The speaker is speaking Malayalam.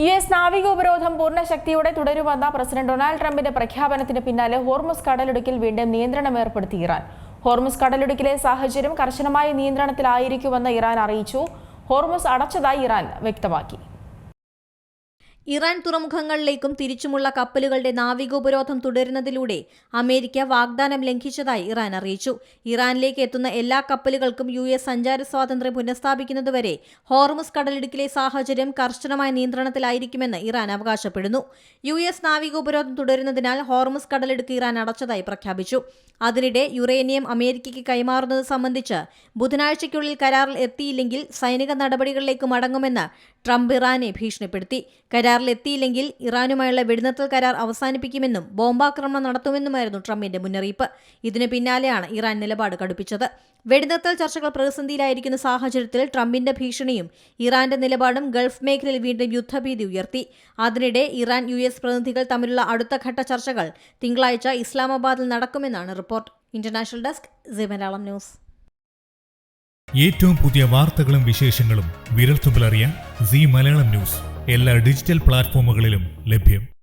യുഎസ് നാവിക ഉപരോധം പൂർണ്ണശക്തിയോടെ തുടരുമെന്ന പ്രസിഡന്റ് ഡൊണാൾഡ് ട്രംപിന്റെ പ്രഖ്യാപനത്തിന് പിന്നാലെ ഹോർമുസ് കടലിടുക്കിൽ വീണ്ടും നിയന്ത്രണം ഏർപ്പെടുത്തി ഇറാൻ. ഹോർമുസ് കടലിടുക്കിലെ സാഹചര്യം കർശനമായ നിയന്ത്രണത്തിലായിരിക്കുമെന്ന് ഇറാൻ അറിയിച്ചു. ഹോർമുസ് അടച്ചതായി ഇറാൻ വ്യക്തമാക്കി. ഇറാൻ തുറമുഖങ്ങളിലേക്കും തിരിച്ചുമുള്ള കപ്പലുകളുടെ നാവികോപരോധം തുടരുന്നതിലൂടെ അമേരിക്ക വാഗ്ദാനം ലംഘിച്ചതായി ഇറാൻ അറിയിച്ചു. ഇറാനിലേക്ക് എത്തുന്ന എല്ലാ കപ്പലുകൾക്കും യുഎസ് സഞ്ചാര സ്വാതന്ത്ര്യം പുനഃസ്ഥാപിക്കുന്നതുവരെ ഹോർമുസ് കടലിടുക്കിലെ സാഹചര്യം കർശനമായ നിയന്ത്രണത്തിലായിരിക്കുമെന്ന് ഇറാൻ അവകാശപ്പെടുന്നു. യുഎസ് നാവികോപരോധം തുടരുന്നതിനാൽ ഹോർമുസ് കടലിടുക്ക് ഇറാൻ അടച്ചതായി പ്രഖ്യാപിച്ചു. അതിനിടെ യുറേനിയം അമേരിക്കയ്ക്ക് കൈമാറുന്നത് സംബന്ധിച്ച് ബുധനാഴ്ചയ്ക്കുള്ളിൽ കരാറിൽ എത്തിയില്ലെങ്കിൽ സൈനിക നടപടികളിലേക്ക് മടങ്ങുമെന്ന് ട്രംപ് ഇറാനെ ഭീഷണിപ്പെടുത്തി. കരാറിൽ എത്തിയില്ലെങ്കിൽ ഇറാനുമായുള്ള വെടിനിർത്തൽ കരാർ അവസാനിപ്പിക്കുമെന്നും ബോംബാക്രമണം നടത്തുമെന്നുമായിരുന്നു ട്രംപിന്റെ മുന്നറിയിപ്പ്. ഇതിന് പിന്നാലെയാണ് ഇറാൻ നിലപാട് കടുപ്പിച്ചത്. വെടിനിർത്തൽ ചർച്ചകൾ പ്രതിസന്ധിയിലായിരിക്കുന്ന സാഹചര്യത്തിൽ ട്രംപിന്റെ ഭീഷണിയും ഇറാന്റെ നിലപാടും ഗൾഫ് മേഖലയിൽ വീണ്ടും യുദ്ധഭീതി ഉയർത്തി. അതിനിടെ ഇറാൻ യുഎസ് പ്രതിനിധികൾ തമ്മിലുള്ള അടുത്ത ഘട്ട ചർച്ചകൾ തിങ്കളാഴ്ച ഇസ്ലാമാബാദിൽ നടക്കുമെന്നാണ് report. International desk C Malayalam news. ഏറ്റവും പുതിയ വാർത്തകളും വിശേഷങ്ങളും വിരൽത്തുമ്പിലറിയാൻ സി മലയാളം ന്യൂസ് എല്ലാ ഡിജിറ്റൽ പ്ലാറ്റ്ഫോമുകളിലും ലഭ്യം.